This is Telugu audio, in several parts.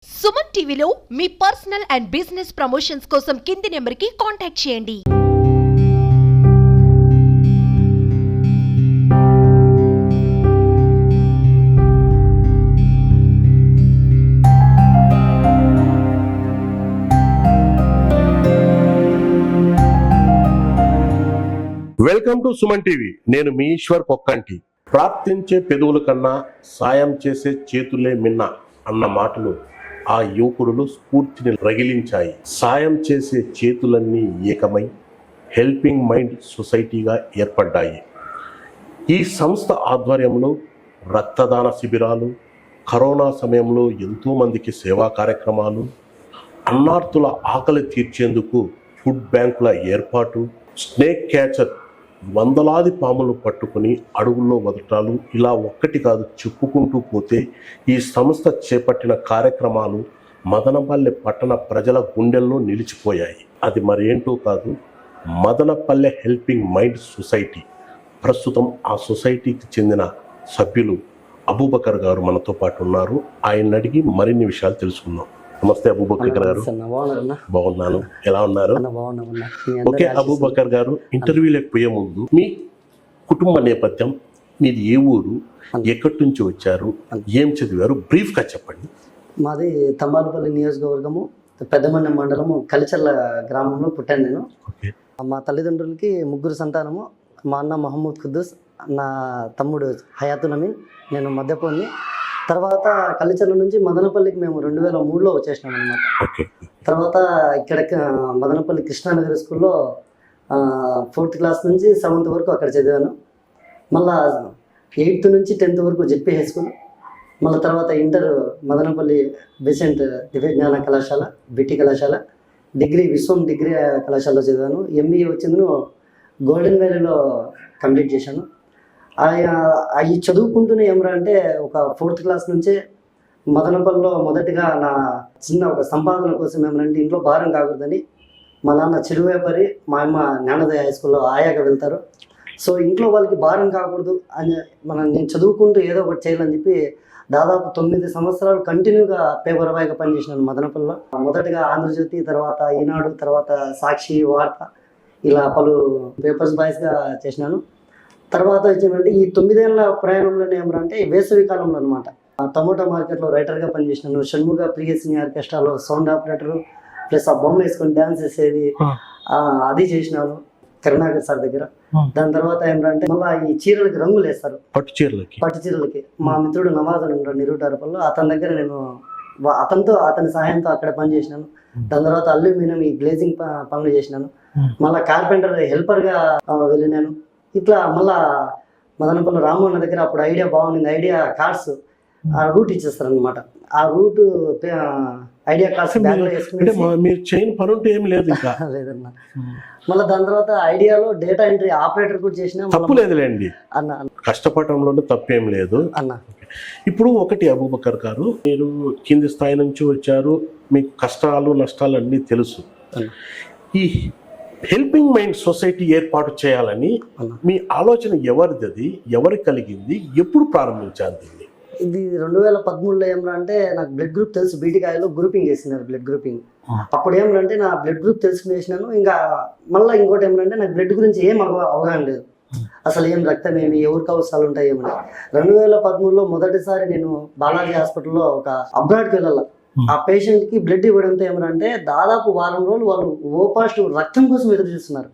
సుమన్ టీవీలో మీ పర్సనల్ అండ్ బిజినెస్ ప్రమోషన్స్ కోసం కింది నెంబర్కి కాంటాక్ట్ చేయండి. Welcome to Suman TV. నేను మీ ఈశ్వర్ కొక్కంటి. ప్రార్థించే పెదవుల కన్నా సాయం చేసే చేతులే మిన్న అన్న మాటలు ఆ యువకుడులు స్ఫూర్తిని రగిలించాయి. సాయం చేసే చేతులన్నీ ఏకమై హెల్పింగ్ మైండ్ సొసైటీగా ఏర్పడ్డాయి. ఈ సంస్థ ఆధ్వర్యంలో రక్తదాన శిబిరాలు, కరోనా సమయంలో ఎంతోమందికి సేవా కార్యక్రమాలు, అన్నార్తుల ఆకలి తీర్చేందుకు ఫుడ్ బ్యాంకుల ఏర్పాటు, స్నేక్ క్యాచర్ వందలాది పాములు పట్టుకుని అడవుల్లో వదటాలు, ఇలా ఒక్కటి కాదు చెప్పుకుంటూ పోతే ఈ సంస్థ చేపట్టిన కార్యక్రమాలు మదనపల్లె పట్టణ ప్రజల గుండెల్లో నిలిచిపోయాయి. అది మరేంటో కాదు, మదనపల్లె హెల్పింగ్ మైండ్ సొసైటీ. ప్రస్తుతం ఆ సొసైటీకి చెందిన సభ్యులు అబూబకర్ గారు మనతో పాటు ఉన్నారు. ఆయన అడిగి మరిన్ని విషయాలు తెలుసుకుందాం. నమస్తే అబూబకర్ గారు. బాగున్నాను, ఎలా ఉన్నారు? ఓకే అబూబకర్ గారు, ఇంటర్వ్యూలోకి పోయే ముందు మీ కుటుంబ నేపథ్యం, మీది ఏ ఊరు, ఎక్కడి నుంచి వచ్చారు, ఏం చదివారు, బ్రీఫ్ గా చెప్పండి. మాది తంబాలపల్లి నియోజకవర్గము, పెద్దమండ మండలము, కలిచర్ల గ్రామంలో పుట్టాను నేను. మా తల్లిదండ్రులకి ముగ్గురు సంతానము. మా అన్న మహమ్మద్ ఖుద్దూస్, నా తమ్ముడు హయాతుల్ అమీన్, నేను మధ్యపోని. తర్వాత కలిచర్ల నుంచి మదనపల్లికి మేము 2003లో వచ్చేసినాం అనమాట. తర్వాత ఇక్కడ మదనపల్లి కృష్ణానగర్ స్కూల్లో 4th క్లాస్ నుంచి 7th వరకు అక్కడ చదివాను. మళ్ళా 8th నుంచి 10th వరకు జెడ్పీ హై స్కూల్. మళ్ళీ తర్వాత ఇంటర్ మదనపల్లి బెసెంట్ దివ్య జ్ఞాన కళాశాల, బిటి కళాశాల, డిగ్రీ విశ్వం డిగ్రీ కళాశాలలో చదివాను. ఎంబీఏ వచ్చింది గోల్డెన్ వ్యాలీలో కంప్లీట్ చేశాను. అవి చదువుకుంటూనే ఏమరా అంటే ఒక 4th క్లాస్ నుంచే మదనపల్లిలో మొదటిగా నా చిన్న ఒక సంపాదన కోసం ఏమనంటే ఇంట్లో భారం కాకూడదని, మా నాన్న చిరు వ్యాపారి, మా అమ్మ జ్ఞానోదయ హై స్కూల్లో ఆయాగా వెళ్తారు. సో ఇంట్లో వాళ్ళకి భారం కాకూడదు అని నేను చదువుకుంటూ ఏదో ఒకటి చేయాలని చెప్పి దాదాపు 9 సంవత్సరాలు కంటిన్యూగా పేపర్ బాయ్గా పనిచేసినాను మదనపల్లిలో. మొదటగా ఆంధ్రజ్యోతి, తర్వాత ఈనాడు, తర్వాత సాక్షి, వార్త, ఇలా పలు పేపర్స్ బాయ్స్గా చేసినాను. తర్వాత వచ్చేమంటే ఈ 9 ఏళ్ళ ప్రయాణంలోనే ఏమంటే వేసవి కాలంలో అనమాట టమోటా మార్కెట్లో రైటర్గా పనిచేసినాను. షణ్ముగ ప్రియసిని ఆర్కెస్ట్రాలో సౌండ్ ఆపరేటరు, ప్లస్ ఆ బొమ్మ వేసుకొని డ్యాన్స్ వేసేది, అది చేసినాను కరుణాకర్ సార్ దగ్గర. దాని తర్వాత ఏమంటే మళ్ళీ ఈ చీరలకి రంగులు వేస్తారు, పట్టు చీరలకి మా మిత్రుడు నవాజ్ అని ఉంటాడు నిరుటారపల్లో, అతని దగ్గర నేను అతని సహాయంతో అక్కడ పని చేసినాను. దాని తర్వాత అల్యూమినియం ఈ గ్లేజింగ్ పనులు చేసినాను. మళ్ళీ కార్పెంటర్ హెల్పర్గా వెళ్ళినాను. ఇట్లా మళ్ళా మదనపల్లి రామన్న దగ్గర అప్పుడు ఐడియా బాగుంది, ఐడియా కార్డ్స్ ఆ రూట్ ఇచ్చేస్తారు అనమాట. ఆ రూట్ ఐడియా కార్డ్స్ బ్యాగ్లో వేసుకుని లేదన్నా. మళ్ళీ దాని తర్వాత ఐడియాలో డేటా ఎంట్రీ ఆపరేటర్ కూడా చేసిన తప్పులేదులేండి అన్న, కష్టపడటంలో తప్పేం లేదు అన్న. ఇప్పుడు ఒకటి అబూబకర్ గారు, మీరు కింది స్థాయి నుంచి వచ్చారు, మీకు కష్టాలు నష్టాలు అన్నీ తెలుసు. ఈ హెల్పింగ్ మైండ్ సొసైటీ ఏర్పాటు చేయాలని మీ ఆలోచన ఎవరిది, ఎవరికి కలిగింది, ఎప్పుడు ప్రారంభించారు దీన్ని? ఇది 2013లో ఏమన్నా నాకు బ్లడ్ గ్రూప్ తెలుసు, బీటికాయలో గ్రూపింగ్ చేసినారు, బ్లడ్ గ్రూపింగ్. అప్పుడు ఏమన్నా నా బ్లడ్ గ్రూప్ తెలుసుకునేసినాను. ఇంకా మళ్ళీ ఇంకోటి ఏమన్నా నాకు బ్లడ్ గురించి ఏం అవగాహన లేదు, అసలు ఏం రక్తం ఏమి, ఎవరికి అవసరాలు ఉంటాయి ఏమని. 2013లో మొదటిసారి నేను బాలాజీ హాస్పిటల్లో ఒక అబ్రాడ్కి వెళ్ళాల. ఆ పేషెంట్ కి బ్లడ్ ఇవ్వడంతో ఏమనంటే దాదాపు వారం రోజులు వాళ్ళు పాజిటివ్ రక్తం కోసం ఎదురు చూస్తున్నారు.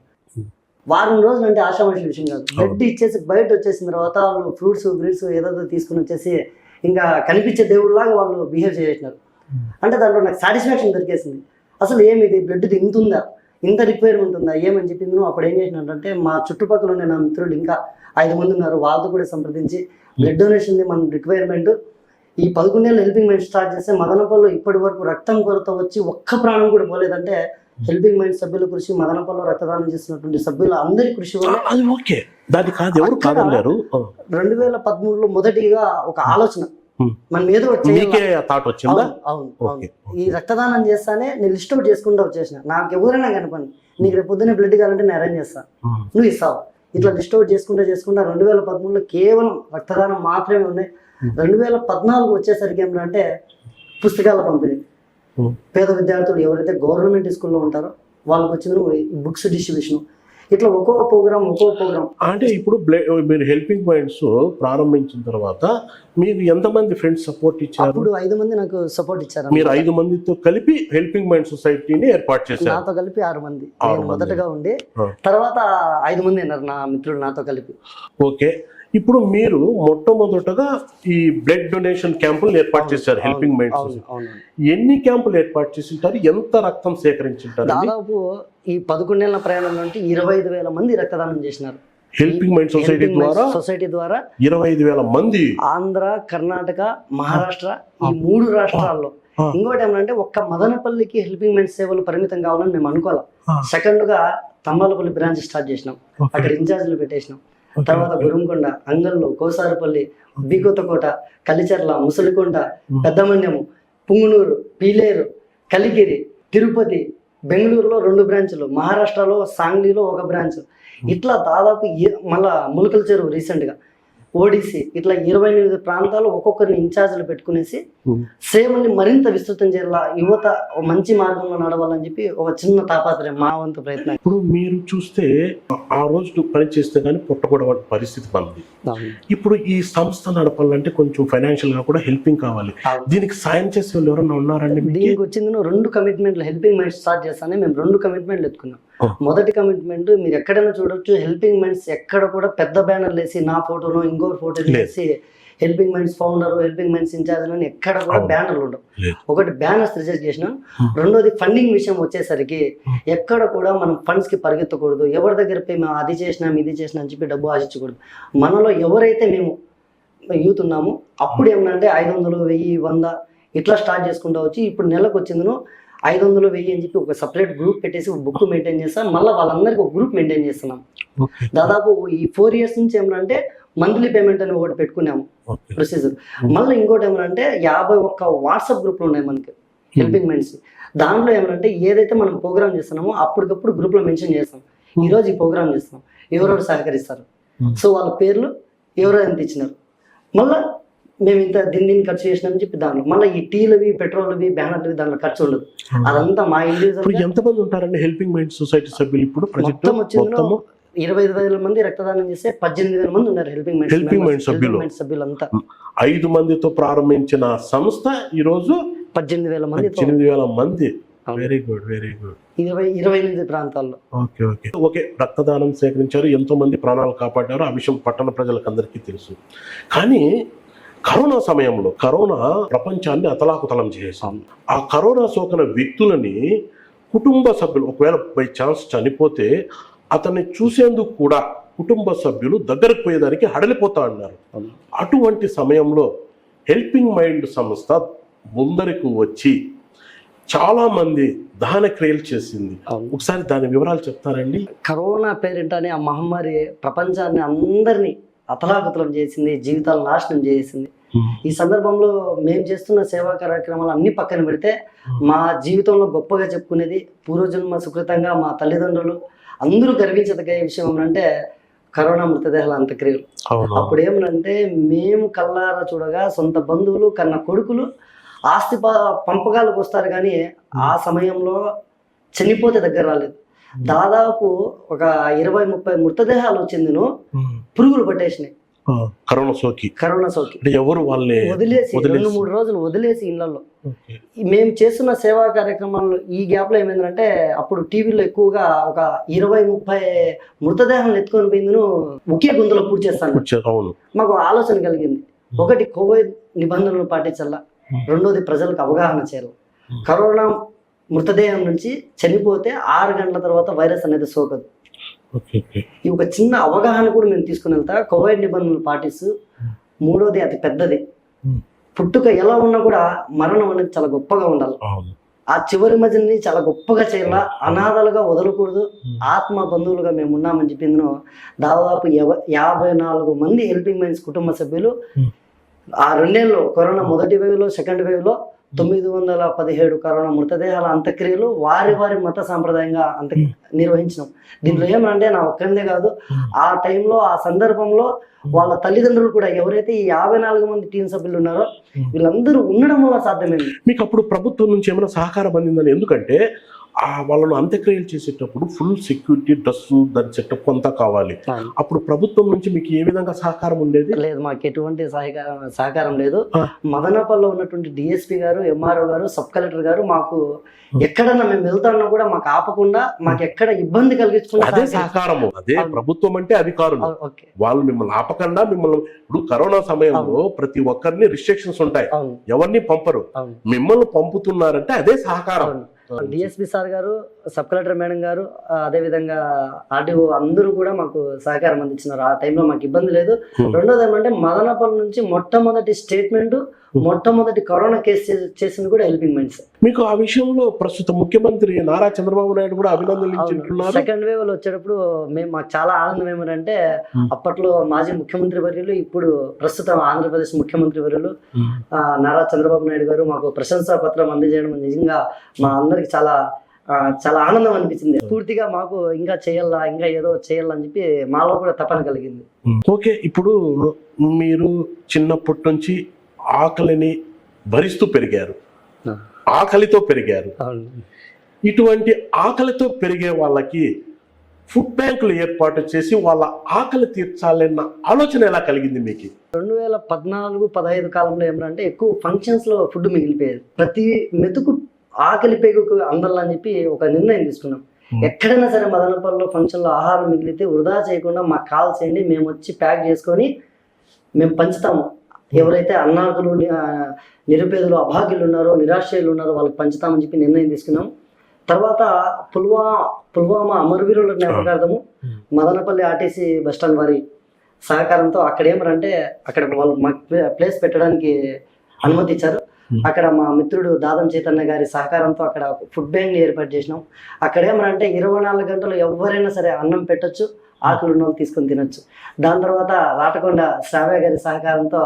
వారం రోజులు అంటే ఆశామాషి విషయం కాదు. బ్లడ్ ఇచ్చేసి బయట వచ్చేసిన తర్వాత వాళ్ళు ఫ్రూట్స్ గ్రీట్స్ ఏదో తీసుకుని వచ్చేసి ఇంకా కనిపించే దేవుళ్ళలాగా వాళ్ళు బిహేవ్ చేసినారు. అంటే దాంట్లో నాకు సాటిస్ఫాక్షన్ దొరికేసింది. అసలు ఏమిది బ్లడ్ ఇంత ఉందా, ఇంత రిక్వైర్మెంట్ ఉందా ఏమని చెప్పింది. అప్పుడు ఏం చేసినట్టే మా చుట్టుపక్కల ఉండే నా మిత్రులు ఇంకా 5 మంది ఉన్నారు, వాళ్ళతో కూడా సంప్రదించి బ్లడ్ డొనేషన్ మన రిక్వైర్మెంట్. ఈ 11 ఏళ్ళు హెల్పింగ్ మైండ్ స్టార్ట్ చేస్తే మదనపల్లిలో ఇప్పటి వరకు రక్తం కొరత వచ్చి ఒక్క ప్రాణం కూడా పోలేదంటే హెల్పింగ్ మైండ్ సభ్యుల కృషి, మదనపల్లిలో రక్తదానం చేసినటువంటి సభ్యుల అందరి కృషి వల్ల. 2013లో మొదటిగా ఒక ఆలోచన మనం ఏదో అవును ఈ రక్తదానం చేస్తానే నేను లిస్ట్ అవుట్ చేసుకుంటూ వచ్చేసిన. నాకు ఎవరైనా కనపండి, నీకు రేపు పొద్దున్నే బ్లడ్ కావాలంటే నేను అరేంజ్ చేస్తాను, నువ్వు ఇస్తావు. ఇట్లా లిస్ట్ అవుట్ చేసుకుంటా 2013లో కేవలం రక్తదానం మాత్రమే ఉన్నాయి. 2014 వచ్చేసరికి ఏమంటే పుస్తకాల పంపిణీ, Hmm. పేద విద్యార్థులు ఎవరైతే గవర్నమెంట్ స్కూల్లో ఉంటారో వాళ్ళకి వచ్చిన బుక్స్ డిస్ట్రిబ్యూషన్, ఇట్లా ఒక్కో ప్రోగ్రామ్ అంటే ఇప్పుడు మీరు హెల్పింగ్ మైండ్స్ ప్రారంభించిన తర్వాత మీకు ఎంతమంది ఫ్రెండ్స్ సపోర్ట్ ఇచ్చారు? అప్పుడు 5 మంది నాకు సపోర్ట్ ఇచ్చారు. మీరు 5 మందితో కలిపి హెల్పింగ్ మైండ్ సొసైటీని ఏర్పాటు చేశారు. నాతో కలిపి 6 మంది. 6 నేను మంది. మొదటగా ఉండి తర్వాత 5 మంది అన్నారు నా మిత్రులు నాతో కలిపి. ఓకే, ఇప్పుడు మీరు మొట్టమొదటగా ఈ బ్లడ్ డొనేషన్ క్యాంపులు ఏర్పాటు చేశారు హెల్పింగ్ మైండ్ సొసైటీ. అవును. ఎన్ని క్యాంపులు ఏర్పాటు చేసింటారు? ఎంత రక్తం సేకరించింటారు? దాదాపు ఈ 11 ఏళ్ల ప్రయాణంలో 25,000 మంది రక్తదానం చేసినారు హెల్పింగ్ మైండ్ సొసైటీ ద్వారా. 25,000 మంది ఆంధ్ర, కర్ణాటక, మహారాష్ట్ర ఈ 3 రాష్ట్రాల్లో. ఇంకోటి ఏమంటే ఒక్క మదనపల్లికి హెల్పింగ్ మైండ్ సేవలు పరిమితం కావాలని మేము అనుకోవాలి. సెకండ్ గా తంబాలపల్లి బ్రాంచ్ స్టార్ట్ చేసినాం, అక్కడ ఇన్ఛార్జీలు పెట్టేసినాం. తర్వాత గురుంకొండ, అంగల్లో, కోసారపల్లి, బీకొత్తకోట, కలిచెర్ల, ముసలికొండ, పెద్దమన్యము, పుంగునూరు, పీలేరు, కలిగిరి, తిరుపతి, బెంగళూరులో 2 బ్రాంచ్లు, మహారాష్ట్రలో సాంగ్లీలో 1 బ్రాంచ్, ఇట్లా దాదాపు మళ్ళా ములకల చెరువు రీసెంట్గా, ఓడిసి, ఇట్లా 28 ప్రాంతాలు ఒక్కొక్కరిని ఇన్ఛార్జీలు పెట్టుకునేసి సేవల్ని మరింత విస్తృతం చేయాల, యువత మంచి మార్గంలో నడవాలని చెప్పి ఒక చిన్న తాపాత్రయం, మా వంతు ప్రయత్నం. ఇప్పుడు మీరు చూస్తే ఆ రోజు పని చేస్తే కానీ పుట్టకూడని పరిస్థితి మనది. ఇప్పుడు ఈ సంస్థ నడపాలంటే కొంచెం ఫైనాన్షియల్ గా కూడా హెల్పింగ్ కావాలి. దీనికి సాయం చేసే వాళ్ళు ఎవరన్నా ఉన్నారండి? దీనికి వచ్చింది 2 కమిట్మెంట్లు. హెల్పింగ్ మైండ్స్ స్టార్ట్ చేస్తానే మేము 2 కమిట్మెంట్లు ఎత్తుకున్నాం. మొదటి కమిట్మెంట్ మీరు ఎక్కడైనా చూడొచ్చు, హెల్పింగ్ మైండ్స్ ఎక్కడ కూడా పెద్ద బ్యానర్లు వేసి నా ఫోటోను ఇంకోటి ఫోటో వేసి helping minds founder, helping minds incharge అని ఎక్కడ కూడా బ్యానర్లు ఉండవు. ఒకటి బ్యానర్స్ రిజెక్ట్ చేసినాం. రెండోది ఫండింగ్ విషయం వచ్చేసరికి ఎక్కడ కూడా మనం ఫండ్స్ కి పరిగెత్తకూడదు. ఎవరి దగ్గర పోయి మేము అది చేసినాం ఇది చేసినా అని చెప్పి డబ్బు ఆశించకూడదు. మనలో ఎవరైతే మేము యూత్ ఉన్నామో అప్పుడు ఏమన్నా 500, 1000, 100 ఇట్లా స్టార్ట్ చేసుకుంటూ వచ్చి ఇప్పుడు నెలకు వచ్చిందను 500, 1000 అని చెప్పి ఒక సపరేట్ గ్రూప్ పెట్టేసి ఒక బుక్ మెయింటైన్ చేస్తాం. మళ్ళీ వాళ్ళందరికీ ఒక గ్రూప్ మెయింటైన్ చేస్తున్నాం. దాదాపు ఈ 4 years నుంచి ఏమన్నా మంత్లీ పేమెంట్ అని ఒకటి పెట్టుకున్నాము ప్రొసీజర్. మళ్ళీ ఇంకోటి ఏమన్నా 51 వాట్సాప్ గ్రూప్లు ఉన్నాయి మనకి హెల్పింగ్ మైండ్స్. దాంట్లో ఏమన్నా ఏదైతే మనం ప్రోగ్రామ్ చేస్తున్నామో అప్పటికప్పుడు గ్రూప్ లో మెన్షన్ చేస్తాం, ఈ రోజు ఈ ప్రోగ్రామ్ చేస్తాం, ఎవరెవరు సహకరిస్తారు, సో వాళ్ళ పేర్లు ఎవరు ఎంత ఇచ్చినారు, మళ్ళీ మేము ఇంత దీన్ని ఖర్చు చేసినామని చెప్పి దాంట్లో మళ్ళీ ఈ టీలవి, పెట్రోల్వి, బ్యానర్లవి దాంట్లో ఖర్చు ఉండదు. అదంతా మా ఇండివిజువల్. ఎంతమంది ఉంటారండి హెల్పింగ్ మైండ్ సొసైటీ సభ్యులు? ఇప్పుడు మొత్తం వచ్చింది 25,000 మంది రక్తదానం చేస్తే 18,000 మంది ఉన్నారు హెల్పింగ్ మైండ్ సభ్యులంతా. 5 మందితో ప్రారంభించిన సంస్థ ఈ రోజు 18,000 మంది. 18,000 మంది. Very good, very good. 28 ప్రాంతాల్లో. Okay okay okay. రక్తదానం సేకరించారు, ఎంతో మంది ప్రాణాలు కాపాడారు. ఆ విషయం పట్టణ ప్రజలకు అందరికీ తెలుసు. కానీ కరోనా సమయంలో కరోనా ప్రపంచాన్ని అతలాకుతలం చేసింది. ఆ కరోనా సోకిన వ్యక్తులని కుటుంబ సభ్యులు ఒకవేళ బై ఛాన్స్ చనిపోతే అతన్ని చూసేందుకు కూడా కుటుంబ సభ్యులు దగ్గరకు పోయేదానికి హడలిపోతా అన్నారు. అటువంటి సమయంలో హెల్పింగ్ మైండ్ సంస్థ ముందరకు వచ్చి చాలా మంది దహన క్రియలు చేసింది. ఒకసారి దాని వివరాలు చెప్తారండి? కరోనా పేరిటనే ఆ మహమ్మారి ప్రపంచాన్ని అందరినీ అతలాకుతలం చేసింది, జీవితాలు నాశనం చేసింది. ఈ సందర్భంలో మేము చేస్తున్న సేవా కార్యక్రమాలు అన్ని పక్కన పెడితే మా జీవితంలో గొప్పగా చెప్పుకునేది పూర్వజన్మ సుకృతంగా మా తల్లిదండ్రులు అందరూ గర్వించదగ్గ విషయం ఏమంటే కరోనా మృతదేహాల అంత్యక్రియలు. అప్పుడు ఏమనంటే మేము కల్లారా చూడగా సొంత బంధువులు కన్న కొడుకులు ఆస్తి పంపకాలకు వస్తారు, కానీ ఆ సమయంలో చనిపోతే దగ్గర రాలేదు. దాదాపు ఒక 20-30 మృతదేహాలు వచ్చింది, పురుగులు పట్టేసినాయి కరోనా సోకి. ఎవరు వాళ్ళని వదిలేసి 2-3 రోజులు వదిలేసి ఇళ్లలో. మేము చేస్తున్న సేవా కార్యక్రమాలు ఈ గ్యాప్ లో ఏమైందంటే అప్పుడు టీవీలో ఎక్కువగా ఒక 20-30 మృతదేహాలను ఎత్తుకొని పోయింది ఒకే గుంతలో పూర్తి చేస్తాను. మాకు ఆలోచన కలిగింది, ఒకటి కోవిడ్ నిబంధనలు పాటించాల, రెండోది ప్రజలకు అవగాహన చేయాలి. కరోనా మృతదేహం నుంచి చనిపోతే 6 గంటల తర్వాత వైరస్ అనేది సోకదు. ఈ ఒక చిన్న అవగాహన కూడా మేము తీసుకుని వెళ్తా. కోవిడ్ నిబంధనలు పాటిస్తూ, మూడోది అతి పెద్దది, పుట్టుక ఎలా ఉన్నా కూడా మరణం అనేది చాలా గొప్పగా ఉండాలి. ఆ చివరి మధ్యని చాలా గొప్పగా చేయాలా, అనాథలుగా వదలకూడదు, ఆత్మ బంధువులుగా మేము ఉన్నామని చెప్పింది. దాదాపు 54 మంది హెల్పింగ్ మైండ్స్ కుటుంబ సభ్యులు ఆ 2 ఏళ్ళు కరోనా మొదటి వేవ్లో, సెకండ్ వేవ్లో 917 కరోనా మృతదేహాల అంత్యక్రియలు వారి వారి మత సాంప్రదాయంగా నిర్వహించినాం. దీంట్లో ఏమంటే నా ఒక్కరిదే కాదు, ఆ టైంలో ఆ సందర్భంలో వాళ్ళ తల్లిదండ్రులు కూడా ఎవరైతే ఈ 54 మంది టీం సభ్యులు ఉన్నారో వీళ్ళందరూ ఉండడం వల్ల సాధ్యమైంది. మీకు అప్పుడు ప్రభుత్వం నుంచి ఏమైనా సహకారం అందిందని? ఎందుకంటే వాళ్ళను అంత్యక్రియలు చేసేటప్పుడు ఫుల్ సెక్యూరిటీ డ్రెస్సు దాని సెటప్ అంతా కావాలి. అప్పుడు ప్రభుత్వం నుంచి మీకు ఏ విధంగా సహకారం ఉండేది? లేదు, మాకు ఎటువంటి సహకారం లేదు. మదనపల్లిలో ఉన్నటువంటి డిఎస్పీ గారు, ఎంఆర్ఓ గారు, సబ్ కలెక్టర్ గారు మాకు ఎక్కడన్నా మేము వెళ్తాన్నా కూడా మాకు ఆపకుండా మాకు ఎక్కడ ఇబ్బంది కలిగించుకున్నా అదే సహకారము. అదే ప్రభుత్వం అంటే అధికారులు. వాళ్ళు మిమ్మల్ని ఆపకుండా మిమ్మల్ని ఇప్పుడు కరోనా సమయంలో ప్రతి ఒక్కరిని రిస్ట్రిక్షన్స్ ఉంటాయి, ఎవరిని పంపరు. మిమ్మల్ని పంపుతున్నారంటే అదే సహకారం. డిఎస్పీ సార్ గారు, సబ్ కలెక్టర్ మేడం గారు, అదేవిధంగా ఆర్డీఓ అందరూ కూడా మాకు సహకారం అందించినారు. ఆ టైంలో మాకు ఇబ్బంది లేదు. రెండోది ఏమంటే మదనపల్లి నుంచి మొట్టమొదటి స్టేట్మెంట్, మొట్టమొదటి కరోనా కేసు చేసింది కూడా హెల్పింగ్ మైండ్స్. మీకు ఆ విషయంలో ప్రస్తుత ముఖ్యమంత్రి నారా చంద్రబాబు నాయుడు కూడా అభినందనలు. సెకండ్ వేవ్ లో వచ్చేటప్పుడు మాకు చాలా ఆనందం ఏమంటే అప్పట్లో మాజీ ముఖ్యమంత్రి వర్యులు, ఇప్పుడు ప్రస్తుతం ఆంధ్రప్రదేశ్ ముఖ్యమంత్రి వర్యులు నారా చంద్రబాబు నాయుడు గారు మాకు ప్రశంసా పత్రం అందజేయడం నిజంగా మా అందరికి చాలా చాలా ఆనందం అనిపించింది. పూర్తిగా మాకు ఇంకా చేయాలా, ఇంకా ఏదో చేయాలని చెప్పి మాలో కూడా తపన కలిగింది. ఓకే, ఇప్పుడు మీరు చిన్నప్పటి నుంచి ఆకలిని భరిస్తూ పెరిగారు, ఆకలితో పెరిగారు. ఇటువంటి ఆకలితో పెరిగే వాళ్ళకి ఫుడ్ బ్యాంకులు ఏర్పాటు చేసి వాళ్ళ ఆకలి తీర్చాలన్న ఆలోచన ఎలా కలిగింది మీకు? 2014-15 కాలంలో ఏమంటే ఎక్కువ ఫంక్షన్స్ లో ఫుడ్ మిగిలిపోయేది. ప్రతి మెతుకు ఆకలి పేగుకు అందాలని చెప్పి ఒక నిర్ణయం తీసుకున్నాం. ఎక్కడైనా సరే మదనపల్లిలో ఫంక్షన్లో ఆహారం మిగిలితే వృధా చేయకుండా మాకు కాల్ చేయండి, మేము వచ్చి ప్యాక్ చేసుకొని మేము పంచుతాము. ఎవరైతే అన్నార్థులు, నిరుపేదలు, అభాగ్యులు ఉన్నారో, నిరాశ్రయులు ఉన్నారో వాళ్ళకి పంచుతామని చెప్పి నిర్ణయం తీసుకున్నాం. తర్వాత పుల్వామా అమరవీరుల జ్ఞాపకార్థము మదనపల్లి ఆర్టీసీ బస్టాండ్ వారి సహకారంతో అక్కడ ఏమంటే అక్కడ వాళ్ళు మాకు ప్లేస్ పెట్టడానికి అనుమతి ఇచ్చారు. అక్కడ మా మిత్రుడు దాదం చైతన్య గారి సహకారంతో అక్కడ ఫుడ్ బ్యాంక్ ఏర్పాటు చేసినాం. అక్కడ ఏమంటే 24 గంటలు ఎవరైనా సరే అన్నం పెట్టొచ్చు, ఆకులు ఉన్న వాళ్ళు తీసుకొని తినొచ్చు. దాని తర్వాత రాటకొండ శ్రావ్య గారి సహకారంతో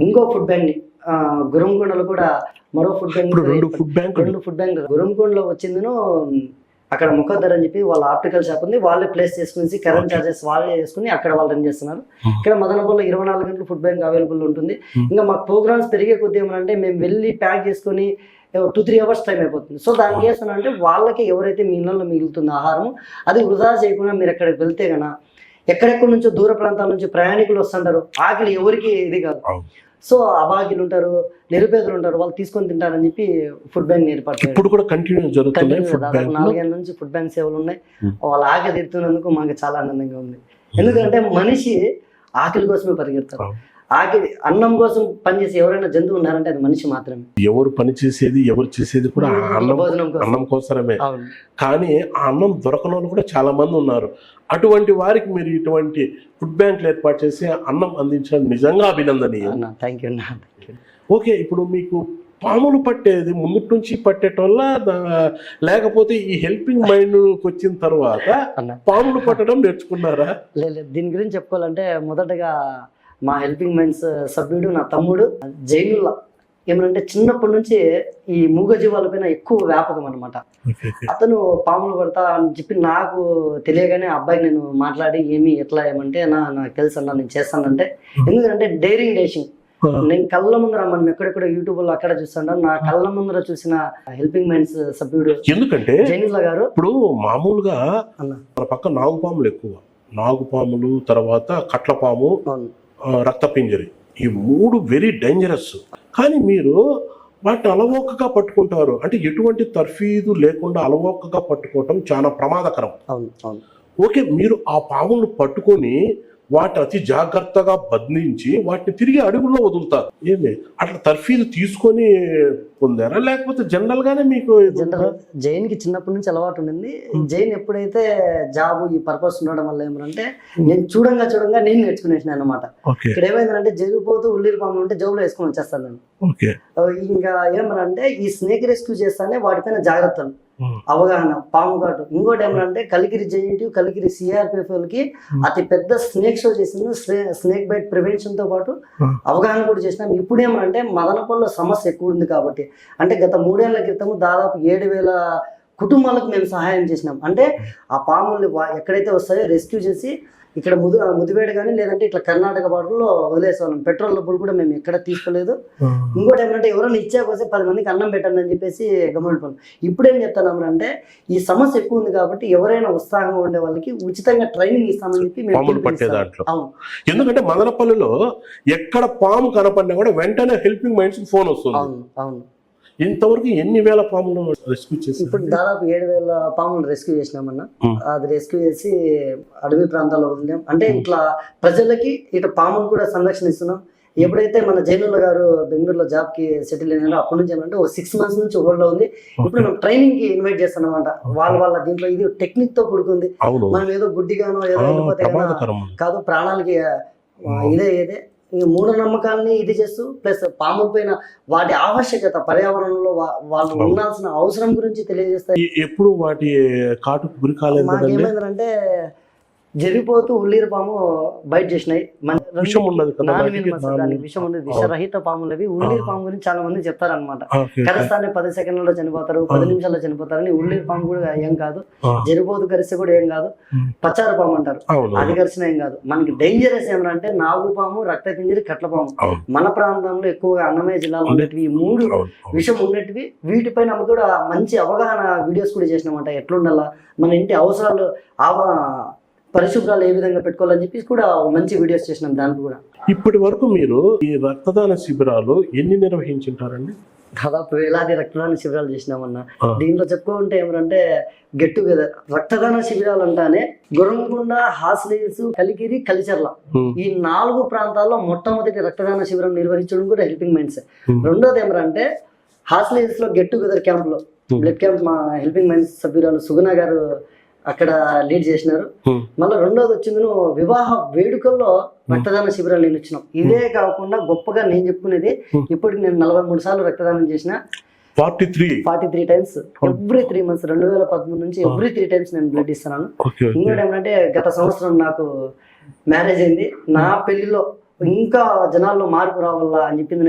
ఇంకో ఫుడ్ బ్యాంక్ ని గురంకొండలో కూడా మరో ఫుడ్ బ్యాంక్, 2 ఫుడ్ బ్యాంక్ గురంకొండలో వచ్చిందిను. అక్కడ ముఖద్దర్ అని చెప్పి వాళ్ళ ఆప్టికల్ షాప్ ఉంది, వాళ్ళే ప్లేస్ చేసుకుని కరెంట్ చార్జెస్ వాళ్ళే చేసుకుని అక్కడ వాళ్ళు రన్ చేస్తున్నారు. ఇక్కడ మదనపల్లిలో 24 గంటలు ఫుడ్ బ్యాంక్ అవైలబుల్ ఉంటుంది. ఇంకా మాకు ప్రోగ్రామ్స్ పెరిగే కొద్ది ఏమంటే మేము వెళ్ళి ప్యాక్ చేసుకుని 2-3 అవర్స్ టైం అయిపోతుంది. సో దానికి చేస్తానంటే వాళ్ళకి ఎవరైతే మీ ఇళ్ళలో మిగులుతుందో ఆహారం అది వృధా చేయకుండా మీరు ఎక్కడికి వెళ్తే కన్నా ఎక్కడెక్కడి నుంచో దూర ప్రాంతాల నుంచి ప్రయాణికులు వస్తుంటారు, ఆకలి ఎవరికి ఇది కాదు. సో అభాగ్యులు ఉంటారు, నిరుపేదలు ఉంటారు, వాళ్ళు తీసుకొని తింటారని చెప్పి ఫుడ్ బ్యాంక్ ఏర్పాటు ఇప్పుడు కూడా కంటిన్యూ జరుగుతుంది. 4 ఏళ్ళ నుంచి ఫుడ్ బ్యాంక్ సేవలు ఉన్నాయి. వాళ్ళ ఆకలి తీరుతున్నందుకు మాకు చాలా ఆనందంగా ఉంది. ఎందుకంటే మనిషి ఆకలి కోసమే పరిగెడతారు. ఆకలి అన్నం కోసం పనిచేసి ఎవరైనా జంతువు ఉన్నారంటే అది మనిషి మాత్రమే. ఎవరు పని చేసేది, ఎవరు చేసేది కూడా అన్నం కోసమే. కానీ ఆ అన్నం దొరకని వాళ్ళు కూడా చాలా మంది ఉన్నారు. అటువంటి వారికి మీరు ఇటువంటి ఫుడ్ బ్యాంకులు ఏర్పాటు చేసి అన్నం అందించడం నిజంగా అభినందనీయం. Thank you. ఓకే, ఇప్పుడు మీకు పాములు పట్టేది ముందు నుంచి పట్టేటోళ్ళ, లేకపోతే ఈ హెల్పింగ్ మైండ్ వచ్చిన తర్వాత పాములు పట్టడం నేర్చుకున్నారా? లేదు, దీని గురించి చెప్పుకోవాలంటే మొదటగా మా హెల్పింగ్ మైండ్స్ సభ్యుడు నా తమ్ముడు జైనుల్లా ఏమంటే చిన్నప్పటి నుంచి ఈ మూగజీవాలపైన ఎక్కువ వ్యాపకం అనమాట. అతను పాములు పడతా అని చెప్పి నాకు తెలియగానే అబ్బాయికి నేను మాట్లాడి ఎట్లా ఏమంటే నాకు తెలుసు అన్న, నేను చేస్తానంటే. ఎందుకంటే డైరింగ్ డేషింగ్ నేను కళ్ళ ముందర మనం ఎక్కడెక్కడ యూట్యూబ్ లో అక్కడ చూస్తాను, నా కళ్ళ ముందర చూసిన హెల్పింగ్ మైండ్స్ సభ్యుడు ఎందుకంటే జైనుల్లా గారు. ఇప్పుడు మామూలుగా మన పక్క నాగుపాములు ఎక్కువ, నాగుపాములు, తర్వాత కట్లపాము, రక్తపింజరి, ఈ 3 వెరీ డేంజరస్. కానీ మీరు వాటిని అలవోకగా పట్టుకుంటారు. అంటే ఎటువంటి తర్ఫీదు లేకుండా అలవోకగా పట్టుకోవటం చాలా ప్రమాదకరం. ఓకే, మీరు ఆ పాములను పట్టుకొని వాటిని అతి జాగ్రత్తగా బంధించి వాటిని తిరిగి అడుగుల్లో వదులుతారు. ఏమి అట్లా తర్ఫీదు తీసుకొని పొందారా, లేకపోతే జనరల్ గానే మీకు? జైన్ కి చిన్నప్పటి నుంచి అలవాటు ఉండింది. జైన్ ఎప్పుడైతే జాబ్ ఈ పర్పస్ ఉండడం వల్ల ఏమంటే నేను చూడంగా నేను నేర్చుకునేసిన అనమాట. ఇక్కడ ఏమైందంటే జరిగిపోతూ ఉల్లిరి పాములు ఉంటే జోబులో వేసుకొని వచ్చేస్తాను నేను. ఇంకా ఏమనంటే ఈ స్నేక్ రెస్క్యూ చేస్తానే వాటిపైన జాగ్రత్తలు అవగాహన, పాము కాటు. ఇంకోటి ఏమంటే కలికిరి జేఎన్టీ, కలికిరి సిఆర్పిఎఫ్ వాళ్ళకి అతి పెద్ద స్నేక్ షో చేసింది. స్నేక్ బైట్ ప్రివెన్షన్ తో పాటు అవగాహన కూడా చేసినాం. ఇప్పుడు ఏమంటే మదనపల్లిలో సమస్య ఎక్కువ ఉంది కాబట్టి, అంటే గత 3 ఏళ్ల క్రితం దాదాపు 7,000 కుటుంబాలకు మేము సహాయం చేసినాం. అంటే ఆ పాముల్ని ఎక్కడైతే వస్తాయో రెస్క్యూ చేసి ఇక్కడ ముదివేడు కానీ లేదంటే ఇట్లా కర్ణాటక బార్డర్లో వదిలేసేవాళ్ళం. పెట్రోల్ డబ్బులు కూడా మేము ఎక్కడ తీసుకోలేదు. ఇంకోటి ఏమంటే ఎవరైనా ఇచ్చాకోసే 10 మందికి అన్నం పెట్టండి అని చెప్పేసి గవర్నమెంట్ పనులు. ఇప్పుడు ఏం చెప్తున్నాము అంటే ఈ సమస్య ఎక్కువ ఉంది కాబట్టి ఎవరైనా ఉత్సాహంగా ఉండే వాళ్ళకి ఉచితంగా ట్రైనింగ్ ఇస్తామని చెప్పి పాములు పట్టే దాంట్లో. అవును, ఎందుకంటే మదనపల్లిలో ఎక్కడ పాము కనపడినా కూడా వెంటనే హెల్పింగ్ మైండ్స్ ఫోన్ వస్తుంది. అవును అవును. ఇంతవరకు ఎన్ని వేల పాములు రెస్క్యూ చేసి? ఇప్పుడు దాదాపు 7,000 పాములు రెస్క్యూ చేసినామన్నా. అది రెస్క్యూ చేసి అడవి ప్రాంతాల్లో వదిలేం. అంటే ఇట్లా ప్రజలకి ఇట్లా పాములు కూడా సంరక్షణ ఇస్తున్నాం. ఎప్పుడైతే మన జైనుల గారు బెంగళూరులో జాబ్ కి సెటిల్ అయినారో అప్పటి నుంచి ఏమంటే 6 months నుంచి హోల్డ్ ఉంది. ఇప్పుడు మేము ట్రైనింగ్ కి ఇన్వైట్ చేస్తాం అనమాట. వాళ్ళ దీంట్లో ఇది టెక్నిక్ తో కూడుకుంది. మనం ఏదో గుడ్డిగానో ఏదో వెళ్ళిపోతే కాదు, ప్రాణాలకి ఇదే ఈ మూఢనమ్మకాలని ఇది చేస్తూ ప్లస్ పాముల పైన వాటి ఆవశ్యకత, పర్యావరణంలో వాళ్ళు ఉండాల్సిన అవసరం గురించి తెలియజేస్తాయి. ఎప్పుడు వాటి కాటుకు గురి కాలేదు. మాకేమైందంటే జరిగిపోతూ ఉల్లీరు పాము బయట చేసినాయి. విషం ఉండదు కదా, దానికి విషం ఉండదు, విషరహిత పాములు అవి. ఉల్లీరు పాము గురించి చాలా మంది చెప్తారనమాట. కరిస్తానే 10 సెకండ్లలో చనిపోతారు, 10 నిమిషాల్లో చనిపోతారని. ఉల్లీరు పాము కూడా ఏం కాదు, జరిపోతూ కరిస్తే కూడా ఏం కాదు. పచ్చారు పాము అంటారు, అది కరిసిన ఏం కాదు. మనకి డేంజరస్ ఏమంటే నాగు పాము, రక్తపింజరి, కట్ల పాము. మన ప్రాంతంలో ఎక్కువగా అన్నమయ్య జిల్లాలో ఉండేటివి ఈ 3 విషం ఉండేటివి. వీటిపైన కూడా మంచి అవగాహన వీడియోస్ కూడా చేసినామంట. ఎట్లుండాలా, మన ఇంటి అవసరాలు పరిశుభ్రాలు ఏ విధంగా పెట్టుకోవాలని చెప్పి కూడా మంచి వీడియోస్ చేసినాం. దానికి కూడా ఇప్పటి వరకు మీరు ఈ రక్తదాన శిబిరాలు ఎన్ని నిర్వహించుంటారండి? దాదాపు 1000 రక్తదాన శిబిరాలు చేసినామన్నా. దీంట్లో చెప్పుకుంటే ఏమంటే గెట్ టుగెదర్ రక్తదాన శిబిరాలు అంటానే గుర్రంకొండ, హాస్లేస్, కలికిరి, కలిచర్ల ఈ 4 ప్రాంతాల్లో మొట్టమొదటి రక్తదాన శిబిరం నిర్వహించడం కూడా హెల్పింగ్ మైండ్స్. రెండోది ఏమంటే హాస్లేస్ లో గెట్ టుగెదర్ క్యాంప్ లో బ్లడ్ క్యాంప్ మా హెల్పింగ్ మైండ్స్ సభ్యురాలు సుగుణ గారు అక్కడ లీడ్ చేసినారు. మళ్ళీ రెండోది వచ్చింది వివాహ వేడుకల్లో రక్తదాన శిబిరాలు నేను ఇచ్చినాం. ఇదే కాకుండా గొప్పగా నేను చెప్పుకునేది, ఇప్పటికి నేను 43 సార్లు రక్తదానం చేసిన. 43 టైమ్స్ ఎవ్రీ 3 months. 2013 నుంచి ఎవ్రీ 3 times నేను బ్లడ్ ఇస్తున్నాను. ఇంకోటి ఏమంటే గత సంవత్సరం నాకు మ్యారేజ్ అయింది. నా పెళ్లిలో ఇంకా జనాల్లో మార్పు రావాలా అని చెప్పింది.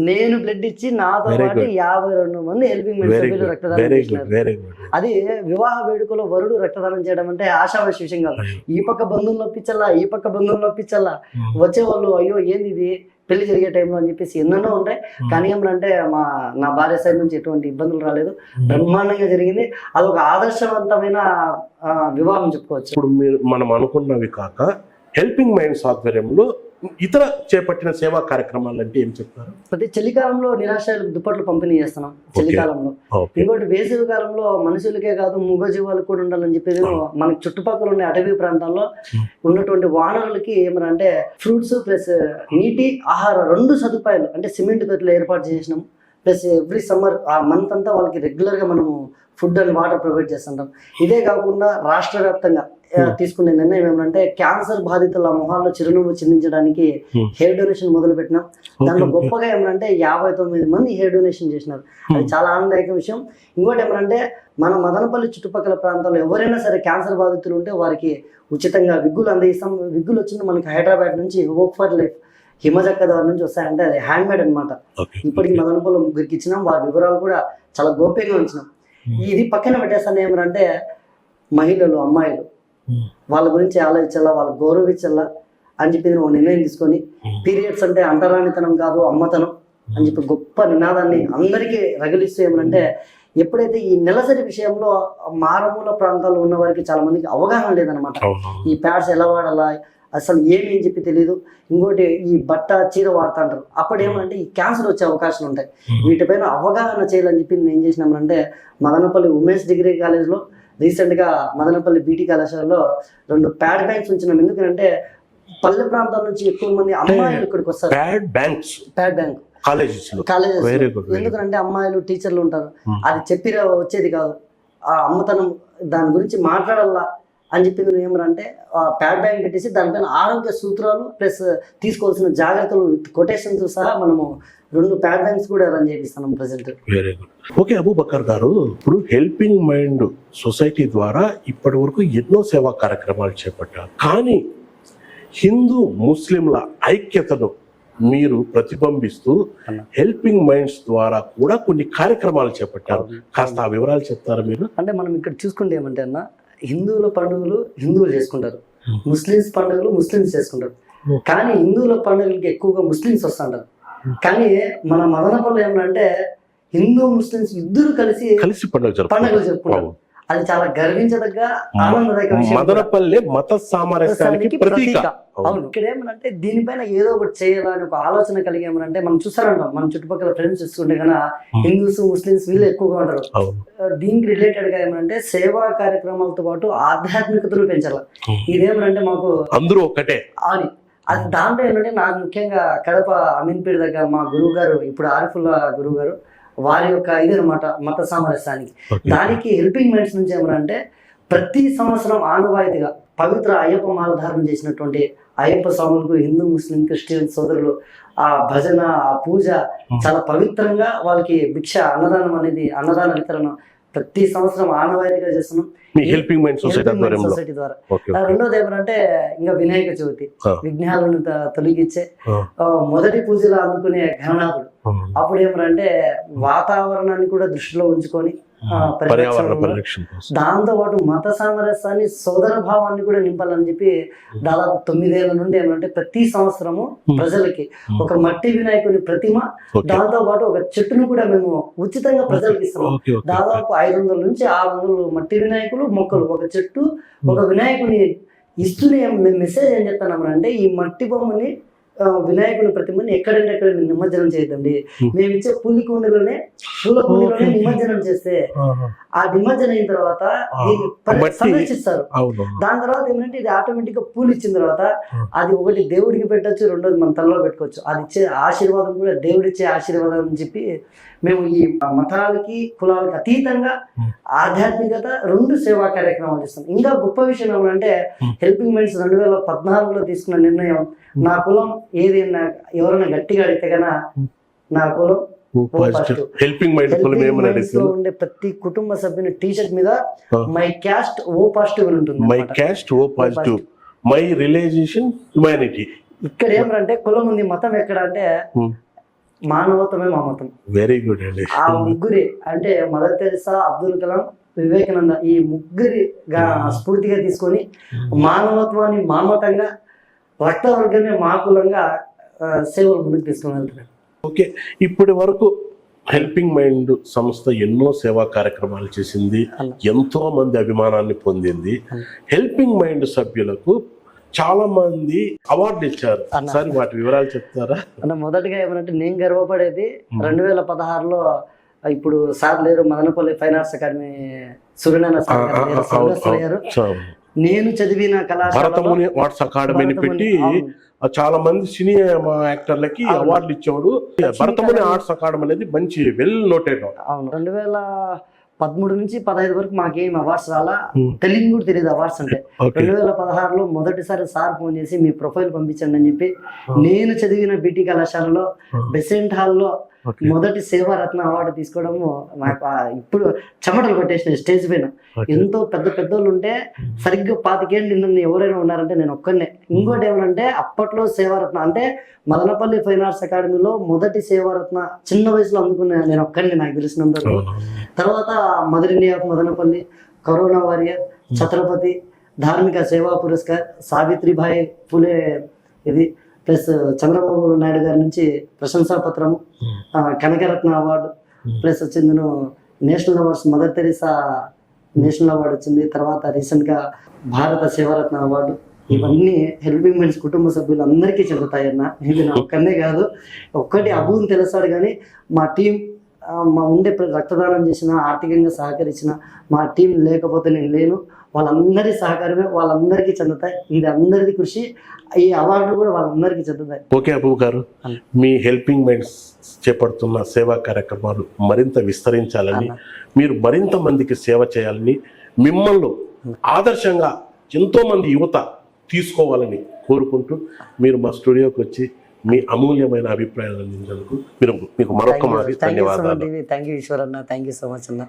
నేను బ్లడ్ ఇచ్చి నాతో పాటు 52 మంది హెల్పింగ్ మైండ్స్ సభ్యులు రక్తదానం చేసినారు. అది వివాహ వేడుకలో వరుడు రక్తదానం చేయడం అంటే ఆశావాసి విషయం కాదు. ఈ పక్క బంధువులు నొప్పించాలా, ఈ పక్క బంధువులు నొప్పించాలా, వచ్చేవాళ్ళు అయ్యో ఏంది ఇది పెళ్లి జరిగే టైంలో అని చెప్పేసి ఎన్నెన్నో ఉంటాయి. కానీ ఏమంటే నా భార్య సైడ్ నుంచి ఎటువంటి ఇబ్బందులు రాలేదు, బ్రహ్మాండంగా జరిగింది. అదొక ఆదర్శవంతమైన వివాహం చెప్పుకోవచ్చు. ఇప్పుడు మనం అనుకున్నవి కాక హెల్పింగ్ మైండ్స్ ఆధ్వర్యంలో ఇతర చేపట్టిన సేవా కార్యక్రమాలు అంటే ఏం చెప్తారు? ప్రతి చలికాలంలో నిరాశ్రయాలకు దుప్పట్లు పంపిణీ చేస్తున్నాం చలికాలంలో. ఇంకోటి వేసవి కాలంలో మనుషులకే కాదు మూగజీవాలకు కూడా ఉండాలని చెప్పేది మనకి చుట్టుపక్కల ఉన్న అటవీ ప్రాంతాల్లో ఉన్నటువంటి వానరులకి ఏమనంటే ఫ్రూట్స్ ప్లస్ నీటి ఆహార 2 సదుపాయాలు అంటే సిమెంట్ తొట్లు ఏర్పాటు చేసినాం. ప్లస్ ఎవ్రీ సమ్మర్ ఆ మంత్ అంతా వాళ్ళకి రెగ్యులర్గా మనము ఫుడ్ అండ్ వాటర్ ప్రొవైడ్ చేస్తుంటాం. ఇదే కాకుండా రాష్ట్ర వ్యాప్తంగా తీసుకునే నిర్ణయం ఏమంటే క్యాన్సర్ బాధితుల మొహాల్లో చిరునవ్వు చిందించడానికి హెయిర్ డొనేషన్ మొదలు పెట్టినాం. దాంట్లో గొప్పగా ఏమంటే 59 మంది హెయిర్ డొనేషన్ చేసినారు. అది చాలా ఆనందదాయక విషయం. ఇంకోటి ఏమంటే మన మదనపల్లి చుట్టుపక్కల ప్రాంతాల్లో ఎవరైనా సరే క్యాన్సర్ బాధితులు ఉంటే వారికి ఉచితంగా విగ్గులు అందిస్తాం. విగ్గులు వచ్చింది మనకి హైదరాబాద్ నుంచి హోప్ ఫర్ లైఫ్ హిమజక్క ద్వారా నుంచి వస్తాయంటే అది హ్యాండ్ మేడ్ అనమాట. ఇప్పటికి మదనపల్లి 3కి ఇచ్చినాం. వారి వివరాలు కూడా చాలా గోప్యంగా ఉంచినాం. ఇది పక్కన పెట్టేస్తాను ఏమంటే మహిళలు, అమ్మాయిలు వాళ్ళ గురించి ఆలోచించాలా, వాళ్ళ గౌరవించాలా అని చెప్పి నేను నిర్ణయం తీసుకొని పీరియడ్స్ అంటే అంటరానితనం కాదు అమ్మతనం అని చెప్పి గొప్ప నినాదాన్ని అందరికీ రగిలిస్తూ ఏమంటే ఎప్పుడైతే ఈ నెలసరి విషయంలో మారుమూల ప్రాంతాల్లో ఉన్న వారికి చాలా మందికి అవగాహన లేదనమాట. ఈ ప్యాడ్స్ ఎలా వాడాలా అసలు ఏమి అని చెప్పి తెలియదు. ఇంకోటి ఈ బట్ట చీర వాడుతూ అంటారు. అప్పుడు ఏమంటే ఈ క్యాన్సర్ వచ్చే అవకాశాలు ఉంటాయి. వీటిపైన అవగాహన చేయాలని చెప్పి నేను ఏం చేసినామంటే మదనపల్లి ఉమెన్స్ డిగ్రీ కాలేజ్లో రీసెంట్గా మదనపల్లి బీటీ కళాశాలలో 2 ప్యాడ్ బ్యాంక్స్ ఉంచినాం. ఎందుకంటే పల్లె ప్రాంతాల నుంచి ఎక్కువ మంది అమ్మాయిలు ఇక్కడికి వస్తారు. ప్యాడ్ బ్యాంక్ కాలేజెస్ ఎందుకంటే అమ్మాయిలు టీచర్లు ఉంటారు. అది చెప్పి వచ్చేది కాదు. ఆ అమ్మతనం దాని గురించి మాట్లాడాలా అని చెప్పి నేను ఏమనంటే ప్యాడ్ బ్యాంక్ పెట్టేసి దానిపైన ఆరోగ్య సూత్రాలు ప్లస్ తీసుకోవాల్సిన జాగ్రత్తలు విత్ కొటేషన్స్ సహా మనము 2 ప్యాడ్ బ్యాంక్స్ కూడా రన్ చేపిస్తున్నాం present. Very good. Okay Abubakar గారు, ఇప్పుడు హెల్పింగ్ మైండ్ సొసైటీ ద్వారా ఇప్పటి వరకు ఎన్నో సేవా కార్యక్రమాలు చేపట్టారు. కానీ హిందూ ముస్లింల ఐక్యతను మీరు ప్రతిబింబిస్తూ హెల్పింగ్ మైండ్స్ ద్వారా కూడా కొన్ని కార్యక్రమాలు చేపట్టారు. కాస్త ఆ వివరాలు చెప్తారా మీరు? అంటే మనం ఇక్కడ చూసుకుంటే ఏమంటే అన్న, హిందువుల పండుగలు హిందువులు చేసుకుంటారు, ముస్లిమ్స్ పండుగలు ముస్లిమ్స్ చేసుకుంటారు. కానీ హిందువుల పండుగలకి ఎక్కువగా ముస్లిమ్స్ వస్తుంటారు. కానీ మన మదనపల్లి ఏమంటే హిందూ ముస్లిమ్స్ ఇద్దరు కలిసి పండుగలు జరుపుకుంటారు. అది చాలా గర్వించదగ్గ ఆనందదాయక విషయం. మదనపల్లి మత సామరస్యానికి ప్రతీక. అవును. ఇక్కడ ఏమనంటే దీనిపైన ఏదో ఒకటి చేయాలని ఒక ఆలోచన కలిగి ఏమనంటే మనం చూసారంటాం, మన చుట్టుపక్కల ఫ్రెండ్స్ చూసుకుంటే కన్నా హిందూస్ ముస్లిమ్స్ వీళ్ళు ఎక్కువగా ఉంటారు. దీనికి రిలేటెడ్ గా ఏమనంటే సేవా కార్యక్రమాలతో పాటు ఆధ్యాత్మికతను పెంచాలి. ఇదేమనంటే మాకు అందరూ ఒకటే అని అది దాంట్లో ఏంటంటే నాకు ముఖ్యంగా కడప అమీన్పేట దగ్గర మా గురువు గారు, ఇప్పుడు ఆరిఫుల్లా గురువు గారు, వారి యొక్క ఇదనమాట మత సామరస్యానికి. దానికి హెల్పింగ్ మైండ్స్ నుంచి ఏమనంటే ప్రతి సంవత్సరం ఆనవాయితీగా పవిత్ర అయ్యప్ప మాల ధారణ చేసినటువంటి అయ్యప్ప స్వాములకు హిందూ ముస్లిం క్రిస్టియన్ సోదరులు ఆ భజన ఆ పూజ చాలా పవిత్రంగా వాళ్ళకి భిక్ష అన్నదాన వితరణ ప్రతి సంవత్సరం ఆనవాయితీగా చేస్తున్నాం హెల్పింగ్ మైండ్ సొసైటీ ద్వారా. రెండోది ఏమంటే ఇంకా వినాయక చవితి విఘ్నాలను తొలగించే మొదటి పూజలు అందుకునే గణనాథుడు. అప్పుడు ఏమంటే వాతావరణాన్ని కూడా దృష్టిలో ఉంచుకొని దాంతో పాటు మత సామరస్యాన్ని సోదర భావాన్ని కూడా నింపాలని చెప్పి దాదాపు 9 ఏళ్ల నుండి ఏమంటే ప్రతి సంవత్సరము ప్రజలకి ఒక మట్టి వినాయకుని ప్రతిమ, దాంతో పాటు ఒక చెట్టును కూడా మేము ఉచితంగా ప్రజలకి ఇస్తున్నాం. దాదాపు 500 నుంచి 600 మట్టి వినాయకులు మొక్కలు, ఒక చెట్టు, ఒక వినాయకుని ఇస్తూనే మెసేజ్ ఏం చెప్తానంటే ఈ మట్టి బొమ్మని వినాయకుని ప్రతిమని ఎక్కడంటే ఎక్కడ నిమజ్జనం చేయదండి, మేము ఇచ్చే పూల కుండీలోనే నిమజ్జనం చేస్తే ఆ నిమజ్జనం అయిన తర్వాత సంరక్షిస్తారు. దాని తర్వాత ఏంటంటే ఇది ఆటోమేటిక్ గా పూలు ఇచ్చిన తర్వాత అది ఒకటి దేవుడికి పెట్టచ్చు, రెండోది మన తలలో పెట్టుకోవచ్చు. అది ఇచ్చే ఆశీర్వాదం కూడా దేవుడిచ్చే ఆశీర్వాదం అని చెప్పి మేము ఈ మతాలకి కులాలకి అతీతంగా ఆధ్యాత్మికత 2 సేవా కార్యక్రమాలు చేస్తాం. ఇంకా గొప్ప విషయం ఏమంటే హెల్పింగ్ మైండ్స్ 2014లో తీసుకున్న నిర్ణయం, నా కులం ఏది ఎవరైనా గట్టిగా అడిగితే కన్నా నా కులం హెల్పింగ్ మైండ్ లో ఉండే ప్రతి కుటుంబ సభ్యుని టీషర్ట్ మీద మై క్యాస్ట్ ఓ పాజిటివ్ అని ఉంటుంది. My caste O positive, my relation humanity. ఇక్కడ ఏమంటే కులం ఉంది, మతం ఎక్కడ అంటే మానవత్వమే మా మతం. వెరీ గుడ్ అండి. ఆ ముగ్గురి అంటే మదర్ తెరెసా, అబ్దుల్ కలాం, వివేకానంద ఈ ముగ్గురిగా స్ఫూర్తిగా తీసుకొని మానవత్వాన్ని మామతంగా రక్తవర్గమే మా కులంగా సేవలు ముందుకు తీసుకుని వెళ్తున్నారు. ఓకే, ఇప్పటి వరకు హెల్పింగ్ మైండ్ సంస్థ ఎన్నో సేవా కార్యక్రమాలు చేసింది, ఎంతో మంది అభిమానాన్ని పొందింది. హెల్పింగ్ మైండ్ సభ్యులకు చాలా మంది అవార్డులు ఇచ్చారు. సార్ వాటి వివరాలు చెప్తారా? మొదటిగా ఏమంటే నేను గర్వపడేది 2016లో ఇప్పుడు సార్ లేరు, Madanapalle fine arts academy Suryanarayana sir గారు, నేను చదివిన భరతముని ఆర్ట్స్ అకాడమీని పెట్టి చాలా మంది సినీ యాక్టర్లకి అవార్డులు ఇచ్చాడు. భరతముని ఆర్ట్స్ అకాడమీ అనేది మంచి వెల్ నోటెడ్. అవును. 2013 నుంచి 15 వరకు మాకేం అవార్డ్స్ రాలా, తెలియని కూడా తెలియదు అవార్డ్స్ అంటే. 2016లో మొదటిసారి సార్ ఫోన్ చేసి మీ ప్రొఫైల్ పంపించండి అని చెప్పి నేను చదివిన బీటీ కళాశాలలో బెసెంట్ హాల్లో మొదటి సేవారత్న అవార్డు తీసుకోవడము నాకు ఇప్పుడు చెమటలు కొట్టేసిన స్టేజ్ పైన. ఎంతో పెద్దోళ్ళు ఉంటే సరిగ్గా 25 ఏళ్ళు నిన్న ఎవరైనా ఉన్నారంటే నేను ఒక్కనే. ఇంకోటి ఏమనంటే అప్పట్లో సేవారత్న అంటే మదనపల్లి ఫైన్ ఆర్ట్స్ అకాడమీలో మొదటి సేవారత్న చిన్న వయసులో అందుకునే నేను ఒక్కడిని నాకు తెలిసినంత. తర్వాత mother India of Madanapalle, corona warrior, Chhatrapati, ధార్మిక సేవా పురస్కార్, సావిత్రిబాయి ఫులే ఇది, ప్లస్ చంద్రబాబు నాయుడు గారి నుంచి ప్రశంసా పత్రము, కనకరత్న అవార్డు, ప్లస్ వచ్చింది national awards, mother Teresa national award వచ్చింది. తర్వాత రీసెంట్గా భారత సేవారత్న అవార్డు. ఇవన్నీ హెల్పింగ్ మైండ్స్ కుటుంబ సభ్యులు అందరికీ చెందుతాయన్న. ఇది నా ఒక్కనే కాదు, ఒక్కటి అబూని తెలుస్తాడు కానీ మా టీం మా ఉండే రక్తదానం చేసిన, ఆర్థికంగా సహకరించిన మా టీం లేకపోతే నేను లేను. వాళ్ళందరి సహకారమే వాళ్ళందరికీ చెందుతాయి. ఇది అందరిది కృషి. ఈ అవార్డులు కూడా వాళ్ళందరికీ చెందుతాయి. ఓకే అబూ గారు, మీ హెల్పింగ్ మైండ్స్ చేపడుతున్న సేవా కార్యక్రమాలు మరింత విస్తరించాలని, మీరు మరింత మందికి సేవ చేయాలని, మిమ్మల్ని ఆదర్శంగా ఎంతోమంది యువత తీసుకోవాలని కోరుకుంటూ మీరు మా స్టూడియోకి వచ్చి మీ అమూల్యమైన అభిప్రాయాలు అందించేందుకు మీకు మరొక మారి ధన్యవాదాలు. థ్యాంక్ యూ ఈశ్వర్ అన్న, థ్యాంక్ యూ సో మచ్ అన్న.